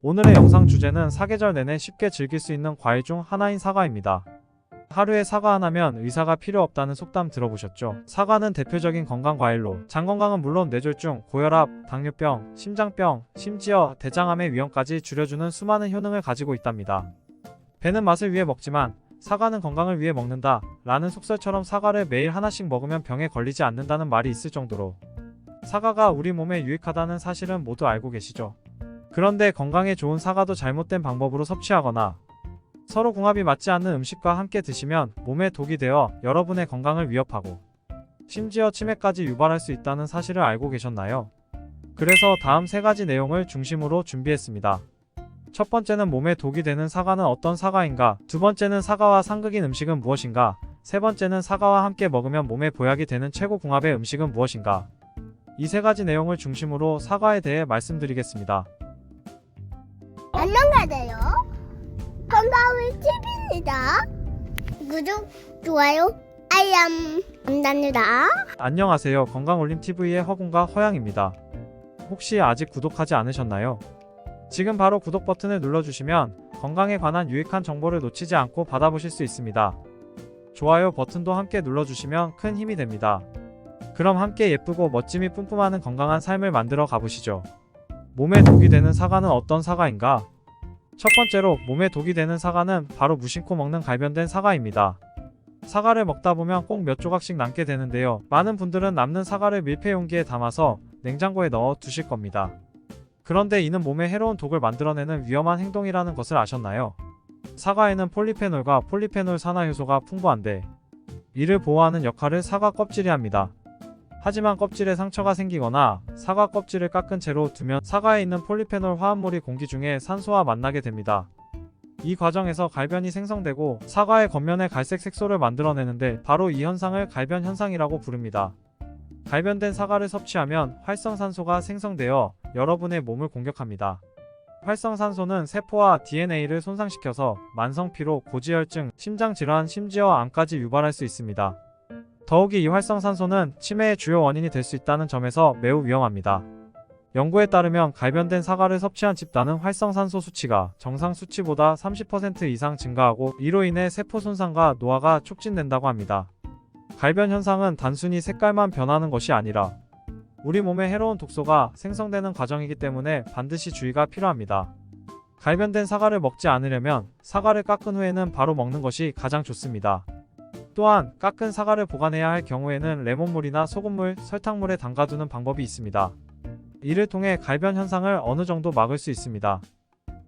오늘의 영상 주제는 사계절 내내 쉽게 즐길 수 있는 과일 중 하나인 사과입니다. 하루에 사과 하나면 의사가 필요 없다는 속담 들어보셨죠? 사과는 대표적인 건강 과일로 장 건강은 물론 뇌졸중, 고혈압, 당뇨병, 심장병, 심지어 대장암의 위험까지 줄여주는 수많은 효능을 가지고 있답니다. 배는 맛을 위해 먹지만 사과는 건강을 위해 먹는다 라는 속설처럼 사과를 매일 하나씩 먹으면 병에 걸리지 않는다는 말이 있을 정도로 사과가 우리 몸에 유익하다는 사실은 모두 알고 계시죠? 그런데 건강에 좋은 사과도 잘못된 방법으로 섭취하거나 서로 궁합이 맞지 않는 음식과 함께 드시면 몸에 독이 되어 여러분의 건강을 위협하고 심지어 치매까지 유발할 수 있다는 사실을 알고 계셨나요? 그래서 다음 세 가지 내용을 중심으로 준비했습니다. 첫 번째는 몸에 독이 되는 사과는 어떤 사과인가? 두 번째는 사과와 상극인 음식은 무엇인가? 세 번째는 사과와 함께 먹으면 몸에 보약이 되는 최고 궁합의 음식은 무엇인가? 이 세 가지 내용을 중심으로 사과에 대해 말씀드리겠습니다. 안녕하세요. 건강을 TV입니다. 구독, 좋아요, 알람 감사합니다. 안녕하세요. 건강올림TV의 허군과 허양입니다. 혹시 아직 구독하지 않으셨나요? 지금 바로 구독 버튼을 눌러주시면 건강에 관한 유익한 정보를 놓치지 않고 받아보실 수 있습니다. 좋아요 버튼도 함께 눌러주시면 큰 힘이 됩니다. 그럼 함께 예쁘고 멋짐이 뿜뿜하는 건강한 삶을 만들어 가보시죠. 몸에 독이 되는 사과는 어떤 사과인가? 첫 번째로 몸에 독이 되는 사과는 바로 무심코 먹는 갈변된 사과입니다. 사과를 먹다 보면 꼭 몇 조각씩 남게 되는데요. 많은 분들은 남는 사과를 밀폐 용기에 담아서 냉장고에 넣어 두실 겁니다. 그런데 이는 몸에 해로운 독을 만들어내는 위험한 행동이라는 것을 아셨나요? 사과에는 폴리페놀과 폴리페놀 산화 효소가 풍부한데 이를 보호하는 역할을 사과 껍질이 합니다. 하지만 껍질에 상처가 생기거나 사과 껍질을 깎은 채로 두면 사과에 있는 폴리페놀 화합물이 공기 중에 산소와 만나게 됩니다. 이 과정에서 갈변이 생성되고 사과의 겉면에 갈색 색소를 만들어내는데 바로 이 현상을 갈변 현상이라고 부릅니다. 갈변된 사과를 섭취하면 활성산소가 생성되어 여러분의 몸을 공격합니다. 활성산소는 세포와 DNA를 손상시켜서 만성피로, 고지혈증, 심장질환, 심지어 암까지 유발할 수 있습니다. 더욱이 이 활성산소는 치매의 주요 원인이 될 수 있다는 점에서 매우 위험합니다. 연구에 따르면 갈변된 사과를 섭취한 집단은 활성산소 수치가 정상 수치보다 30% 이상 증가하고 이로 인해 세포 손상과 노화가 촉진된다고 합니다. 갈변 현상은 단순히 색깔만 변하는 것이 아니라 우리 몸에 해로운 독소가 생성되는 과정이기 때문에 반드시 주의가 필요합니다. 갈변된 사과를 먹지 않으려면 사과를 깎은 후에는 바로 먹는 것이 가장 좋습니다. 또한 깎은 사과를 보관해야 할 경우에는 레몬물이나 소금물, 설탕물에 담가두는 방법이 있습니다. 이를 통해 갈변 현상을 어느 정도 막을 수 있습니다.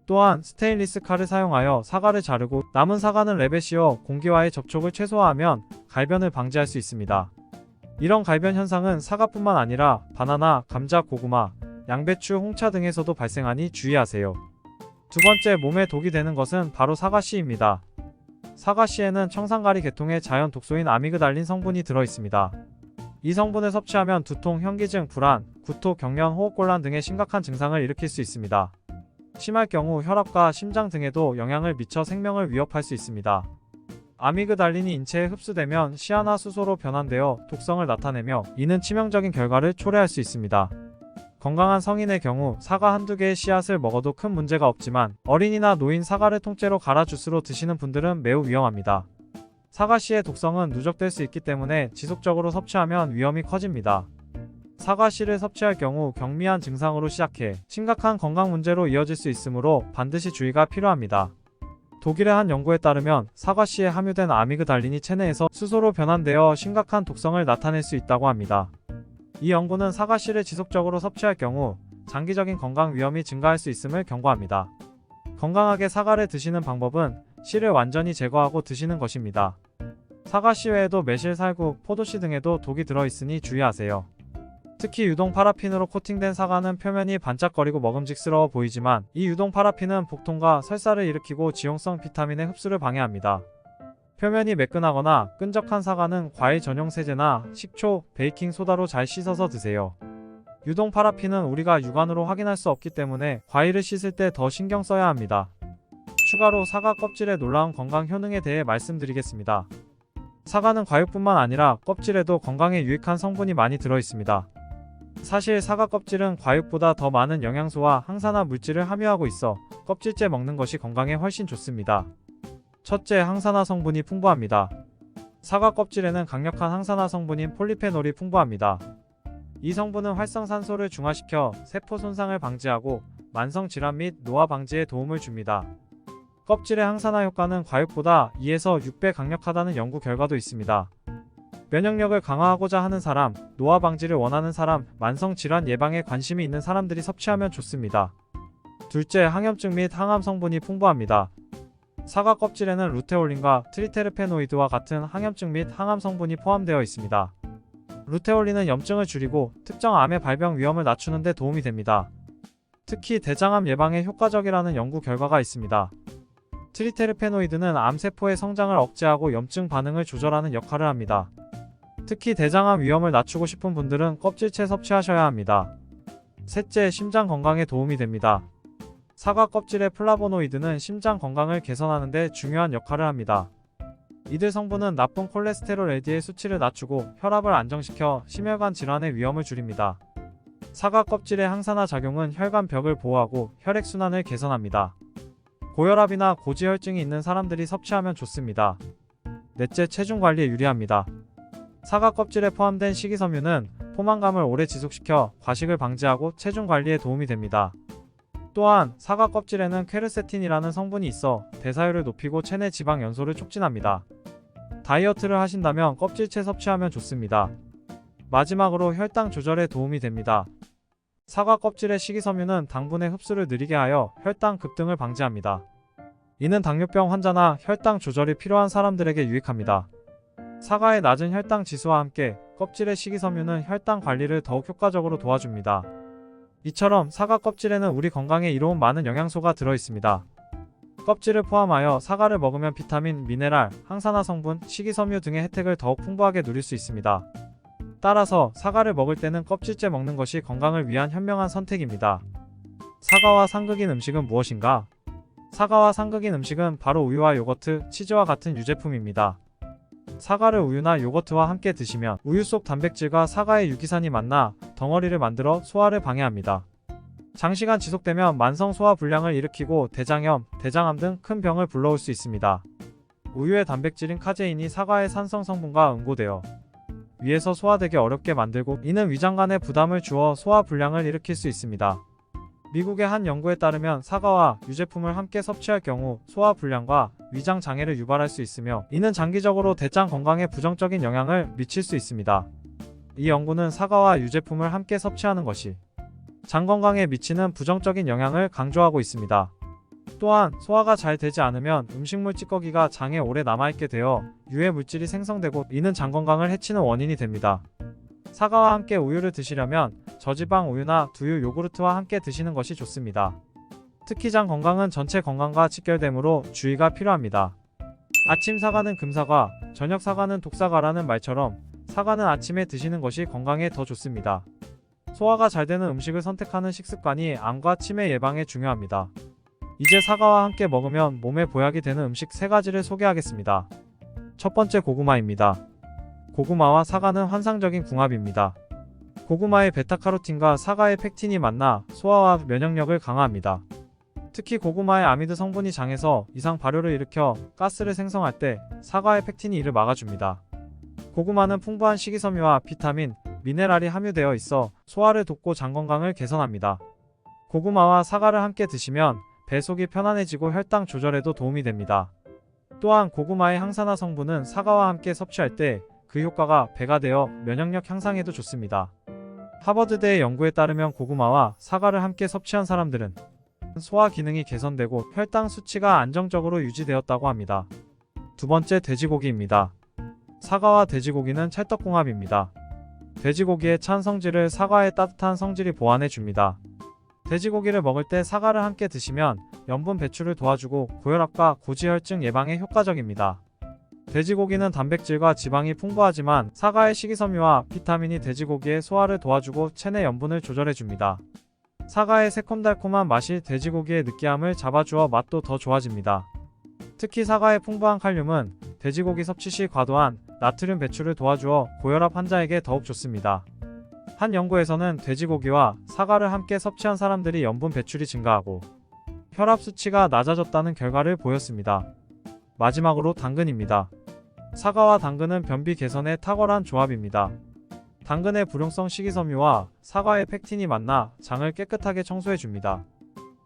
또한 스테인리스 칼을 사용하여 사과를 자르고 남은 사과는 랩에 씌워 공기와의 접촉을 최소화하면 갈변을 방지할 수 있습니다. 이런 갈변 현상은 사과뿐만 아니라 바나나, 감자, 고구마, 양배추, 홍차 등에서도 발생하니 주의하세요. 두 번째 몸에 독이 되는 것은 바로 사과씨입니다. 사과씨에는 청산가리 계통의 자연 독소인 아미그달린 성분이 들어있습니다. 이 성분을 섭취하면 두통, 현기증, 불안, 구토, 경련, 호흡곤란 등의 심각한 증상을 일으킬 수 있습니다. 심할 경우 혈압과 심장 등에도 영향을 미쳐 생명을 위협할 수 있습니다. 아미그달린이 인체에 흡수되면 시아나수소로 변환되어 독성을 나타내며 이는 치명적인 결과를 초래할 수 있습니다. 건강한 성인의 경우 사과 한두 개의 씨앗을 먹어도 큰 문제가 없지만 어린이나 노인 사과를 통째로 갈아 주스로 드시는 분들은 매우 위험합니다. 사과씨의 독성은 누적될 수 있기 때문에 지속적으로 섭취하면 위험이 커집니다. 사과씨를 섭취할 경우 경미한 증상으로 시작해 심각한 건강 문제로 이어질 수 있으므로 반드시 주의가 필요합니다. 독일의 한 연구에 따르면 사과씨에 함유된 아미그달린이 체내에서 수소로 변환되어 심각한 독성을 나타낼 수 있다고 합니다. 이 연구는 사과씨를 지속적으로 섭취할 경우 장기적인 건강 위험이 증가할 수 있음을 경고합니다. 건강하게 사과를 드시는 방법은 씨를 완전히 제거하고 드시는 것입니다. 사과씨 외에도 매실, 살구, 포도씨 등에도 독이 들어있으니 주의하세요. 특히 유동 파라핀으로 코팅된 사과는 표면이 반짝거리고 먹음직스러워 보이지만 이 유동 파라핀은 복통과 설사를 일으키고 지용성 비타민의 흡수를 방해합니다. 표면이 매끈하거나 끈적한 사과는 과일 전용 세제나 식초, 베이킹 소다로 잘 씻어서 드세요. 유동 파라핀은 우리가 육안으로 확인할 수 없기 때문에 과일을 씻을 때 더 신경 써야 합니다. 추가로 사과 껍질의 놀라운 건강 효능에 대해 말씀드리겠습니다. 사과는 과육뿐만 아니라 껍질에도 건강에 유익한 성분이 많이 들어있습니다. 사실 사과 껍질은 과육보다 더 많은 영양소와 항산화 물질을 함유하고 있어 껍질째 먹는 것이 건강에 훨씬 좋습니다. 첫째, 항산화 성분이 풍부합니다. 사과 껍질에는 강력한 항산화 성분인 폴리페놀이 풍부합니다. 이 성분은 활성산소를 중화시켜 세포 손상을 방지하고 만성 질환 및 노화 방지에 도움을 줍니다. 껍질의 항산화 효과는 과육보다 2에서 6배 강력하다는 연구 결과도 있습니다. 면역력을 강화하고자 하는 사람, 노화 방지를 원하는 사람, 만성 질환 예방에 관심이 있는 사람들이 섭취하면 좋습니다. 둘째, 항염증 및 항암 성분이 풍부합니다. 사과 껍질에는 루테올린과 트리테르페노이드와 같은 항염증 및 항암 성분이 포함되어 있습니다. 루테올린은 염증을 줄이고 특정 암의 발병 위험을 낮추는 데 도움이 됩니다. 특히 대장암 예방에 효과적이라는 연구 결과가 있습니다. 트리테르페노이드는 암세포의 성장을 억제하고 염증 반응을 조절하는 역할을 합니다. 특히 대장암 위험을 낮추고 싶은 분들은 껍질째 섭취하셔야 합니다. 셋째, 심장 건강에 도움이 됩니다. 사과 껍질의 플라보노이드는 심장 건강을 개선하는 데 중요한 역할을 합니다. 이들 성분은 나쁜 콜레스테롤 LDL 수치를 낮추고 혈압을 안정시켜 심혈관 질환의 위험을 줄입니다. 사과 껍질의 항산화 작용은 혈관벽을 보호하고 혈액순환을 개선합니다. 고혈압이나 고지혈증이 있는 사람들이 섭취하면 좋습니다. 넷째, 체중 관리에 유리합니다. 사과 껍질에 포함된 식이섬유는 포만감을 오래 지속시켜 과식을 방지하고 체중 관리에 도움이 됩니다. 또한 사과 껍질에는 퀘르세틴이라는 성분이 있어 대사율을 높이고 체내 지방 연소를 촉진합니다. 다이어트를 하신다면 껍질째 섭취하면 좋습니다. 마지막으로 혈당 조절에 도움이 됩니다. 사과 껍질의 식이섬유는 당분의 흡수를 느리게 하여 혈당 급등을 방지합니다. 이는 당뇨병 환자나 혈당 조절이 필요한 사람들에게 유익합니다. 사과의 낮은 혈당 지수와 함께 껍질의 식이섬유는 혈당 관리를 더욱 효과적으로 도와줍니다. 이처럼 사과 껍질에는 우리 건강에 이로운 많은 영양소가 들어있습니다. 껍질을 포함하여 사과를 먹으면 비타민, 미네랄, 항산화 성분, 식이섬유 등의 혜택을 더욱 풍부하게 누릴 수 있습니다. 따라서 사과를 먹을 때는 껍질째 먹는 것이 건강을 위한 현명한 선택입니다. 사과와 상극인 음식은 무엇인가? 사과와 상극인 음식은 바로 우유와 요거트, 치즈와 같은 유제품입니다. 사과를 우유나 요거트와 함께 드시면 우유 속 단백질과 사과의 유기산이 만나 덩어리를 만들어 소화를 방해합니다. 장시간 지속되면 만성 소화 불량을 일으키고 대장염, 대장암 등 큰 병을 불러올 수 있습니다. 우유의 단백질인 카제인이 사과의 산성 성분과 응고되어 위에서 소화되기 어렵게 만들고 이는 위장관에 부담을 주어 소화 불량을 일으킬 수 있습니다. 미국의 한 연구에 따르면 사과와 유제품을 함께 섭취할 경우 소화 불량과 위장 장애를 유발할 수 있으며 이는 장기적으로 대장 건강에 부정적인 영향을 미칠 수 있습니다. 이 연구는 사과와 유제품을 함께 섭취하는 것이 장 건강에 미치는 부정적인 영향을 강조하고 있습니다. 또한 소화가 잘 되지 않으면 음식물 찌꺼기가 장에 오래 남아있게 되어 유해 물질이 생성되고 이는 장 건강을 해치는 원인이 됩니다. 사과와 함께 우유를 드시려면 저지방 우유나 두유, 요구르트와 함께 드시는 것이 좋습니다. 특히 장 건강은 전체 건강과 직결되므로 주의가 필요합니다. 아침 사과는 금사과, 저녁 사과는 독사과라는 말처럼 사과는 아침에 드시는 것이 건강에 더 좋습니다. 소화가 잘 되는 음식을 선택하는 식습관이 암과 치매 예방에 중요합니다. 이제 사과와 함께 먹으면 몸에 보약이 되는 음식 3가지를 소개하겠습니다. 첫 번째, 고구마입니다. 고구마와 사과는 환상적인 궁합입니다. 고구마의 베타카로틴과 사과의 펙틴이 만나 소화와 면역력을 강화합니다. 특히 고구마의 아미드 성분이 장에서 이상 발효를 일으켜 가스를 생성할 때 사과의 펙틴이 이를 막아줍니다. 고구마는 풍부한 식이섬유와 비타민, 미네랄이 함유되어 있어 소화를 돕고 장 건강을 개선합니다. 고구마와 사과를 함께 드시면 배속이 편안해지고 혈당 조절에도 도움이 됩니다. 또한 고구마의 항산화 성분은 사과와 함께 섭취할 때 그 효과가 배가 되어 면역력 향상에도 좋습니다. 하버드대의 연구에 따르면 고구마와 사과를 함께 섭취한 사람들은 소화 기능이 개선되고 혈당 수치가 안정적으로 유지되었다고 합니다. 두 번째, 돼지고기입니다. 사과와 돼지고기는 찰떡궁합입니다. 돼지고기의 찬 성질을 사과의 따뜻한 성질이 보완해 줍니다. 돼지고기를 먹을 때 사과를 함께 드시면 염분 배출을 도와주고 고혈압과 고지혈증 예방에 효과적입니다. 돼지고기는 단백질과 지방이 풍부하지만 사과의 식이섬유와 비타민이 돼지고기의 소화를 도와주고 체내 염분을 조절해줍니다. 사과의 새콤달콤한 맛이 돼지고기의 느끼함을 잡아주어 맛도 더 좋아집니다. 특히 사과의 풍부한 칼륨은 돼지고기 섭취 시 과도한 나트륨 배출을 도와주어 고혈압 환자에게 더욱 좋습니다. 한 연구에서는 돼지고기와 사과를 함께 섭취한 사람들이 염분 배출이 증가하고 혈압 수치가 낮아졌다는 결과를 보였습니다. 마지막으로 당근입니다. 사과와 당근은 변비 개선에 탁월한 조합입니다. 당근의 불용성 식이섬유와 사과의 펙틴이 만나 장을 깨끗하게 청소해줍니다.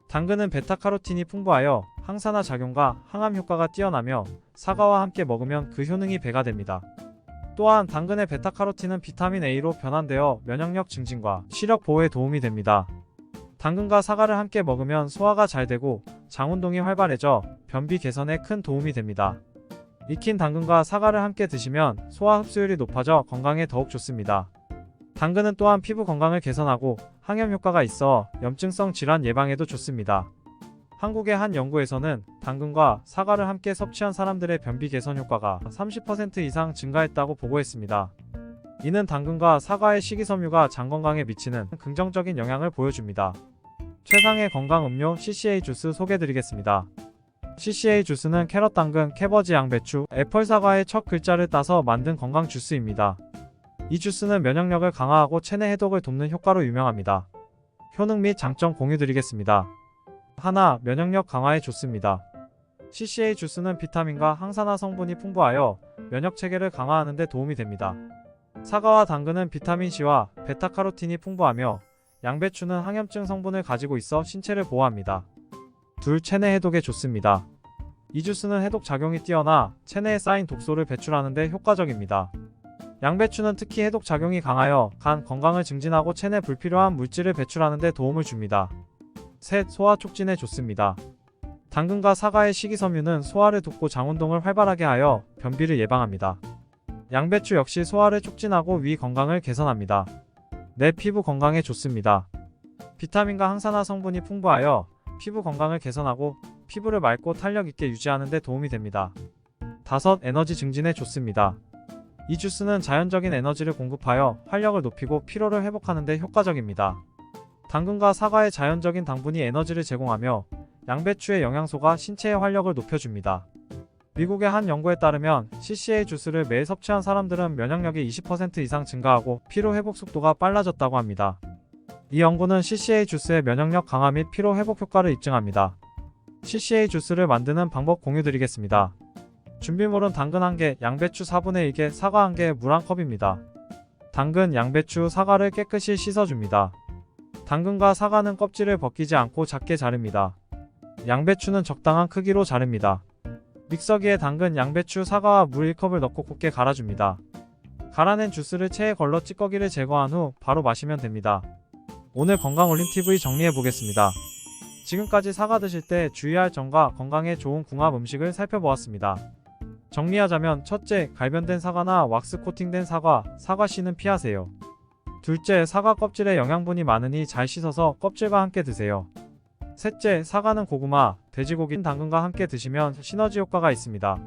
당근은 베타카로틴이 풍부하여 항산화 작용과 항암 효과가 뛰어나며 사과와 함께 먹으면 그 효능이 배가 됩니다. 또한 당근의 베타카로틴은 비타민 A로 변환되어 면역력 증진과 시력 보호에 도움이 됩니다. 당근과 사과를 함께 먹으면 소화가 잘 되고 장 운동이 활발해져 변비 개선에 큰 도움이 됩니다. 익힌 당근과 사과를 함께 드시면 소화 흡수율이 높아져 건강에 더욱 좋습니다. 당근은 또한 피부 건강을 개선하고 항염 효과가 있어 염증성 질환 예방에도 좋습니다. 한국의 한 연구에서는 당근과 사과를 함께 섭취한 사람들의 변비 개선 효과가 30% 이상 증가했다고 보고했습니다. 이는 당근과 사과의 식이섬유가 장 건강에 미치는 긍정적인 영향을 보여줍니다. 최상의 건강 음료 CCA 주스 소개드리겠습니다. CCA 주스는 캐럿 당근, 캐버지 양배추, 애플 사과의 첫 글자를 따서 만든 건강 주스입니다. 이 주스는 면역력을 강화하고 체내 해독을 돕는 효과로 유명합니다. 효능 및 장점 공유드리겠습니다. 하나, 면역력 강화에 좋습니다. CCA 주스는 비타민과 항산화 성분이 풍부하여 면역 체계를 강화하는 데 도움이 됩니다. 사과와 당근은 비타민C와 베타카로틴이 풍부하며 양배추는 항염증 성분을 가지고 있어 신체를 보호합니다. 둘, 체내 해독에 좋습니다. 이 주스는 해독 작용이 뛰어나 체내에 쌓인 독소를 배출하는 데 효과적입니다. 양배추는 특히 해독 작용이 강하여 간 건강을 증진하고 체내 불필요한 물질을 배출하는 데 도움을 줍니다. 셋, 소화 촉진에 좋습니다. 당근과 사과의 식이섬유는 소화를 돕고 장 운동을 활발하게 하여 변비를 예방합니다. 양배추 역시 소화를 촉진하고 위 건강을 개선합니다. 내 피부 건강에 좋습니다. 비타민과 항산화 성분이 풍부하여 피부 건강을 개선하고 피부를 맑고 탄력 있게 유지하는 데 도움이 됩니다. 다섯, 에너지 증진에 좋습니다. 이 주스는 자연적인 에너지를 공급하여 활력을 높이고 피로를 회복하는 데 효과적입니다. 당근과 사과의 자연적인 당분이 에너지를 제공하며 양배추의 영양소가 신체의 활력을 높여줍니다. 미국의 한 연구에 따르면 CCA 주스를 매일 섭취한 사람들은 면역력이 20% 이상 증가하고 피로 회복 속도가 빨라졌다고 합니다. 이 연구는 CCA 주스의 면역력 강화 및 피로 회복 효과를 입증합니다. CCA 주스를 만드는 방법 공유드리겠습니다. 준비물은 당근 1개, 양배추 4분의 1개, 사과 1개, 물 1컵입니다. 당근, 양배추, 사과를 깨끗이 씻어줍니다. 당근과 사과는 껍질을 벗기지 않고 작게 자릅니다. 양배추는 적당한 크기로 자릅니다. 믹서기에 당근, 양배추, 사과와 물 1컵을 넣고 곱게 갈아줍니다. 갈아낸 주스를 체에 걸러 찌꺼기를 제거한 후 바로 마시면 됩니다. 오늘 건강올림TV 정리해보겠습니다. 지금까지 사과 드실 때 주의할 점과 건강에 좋은 궁합 음식을 살펴보았습니다. 정리하자면 첫째, 갈변된 사과나 왁스 코팅된 사과, 사과씨는 피하세요. 둘째, 사과 껍질에 영양분이 많으니 잘 씻어서 껍질과 함께 드세요. 셋째, 사과는 고구마, 돼지고기, 당근과 함께 드시면 시너지 효과가 있습니다.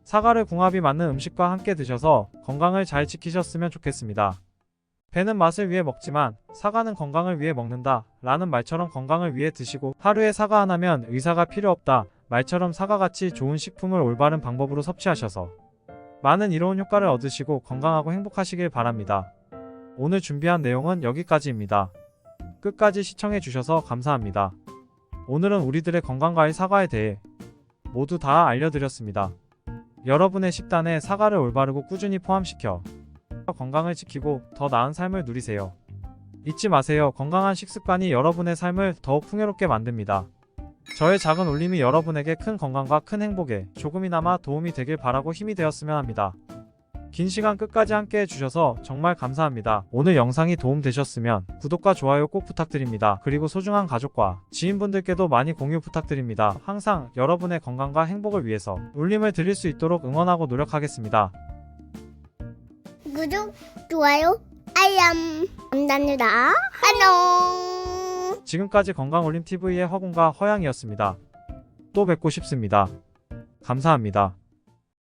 사과를 궁합이 맞는 음식과 함께 드셔서 건강을 잘 지키셨으면 좋겠습니다. 배는 맛을 위해 먹지만 사과는 건강을 위해 먹는다 라는 말처럼 건강을 위해 드시고 하루에 사과 하나면 의사가 필요 없다 말처럼 사과같이 좋은 식품을 올바른 방법으로 섭취하셔서 많은 이로운 효과를 얻으시고 건강하고 행복하시길 바랍니다. 오늘 준비한 내용은 여기까지입니다. 끝까지 시청해 주셔서 감사합니다. 오늘은 우리들의 건강과의 사과에 대해 모두 다 알려드렸습니다. 여러분의 식단에 사과를 올바르고 꾸준히 포함시켜 건강을 지키고 더 나은 삶을 누리세요. 잊지 마세요. 건강한 식습관이 여러분의 삶을 더욱 풍요롭게 만듭니다. 저의 작은 울림이 여러분에게 큰 건강과 큰 행복에 조금이나마 도움이 되길 바라고 힘이 되었으면 합니다. 긴 시간 끝까지 함께 해주셔서 정말 감사합니다. 오늘 영상이 도움되셨으면 구독과 좋아요 꼭 부탁드립니다. 그리고 소중한 가족과 지인분들께도 많이 공유 부탁드립니다. 항상 여러분의 건강과 행복을 위해서 울림을 드릴 수 있도록 응원하고 노력하겠습니다. 구독, 좋아요, 알람 감사합니다. 안녕. 지금까지 건강올림TV의 허공과 허양이었습니다. 또 뵙고 싶습니다. 감사합니다.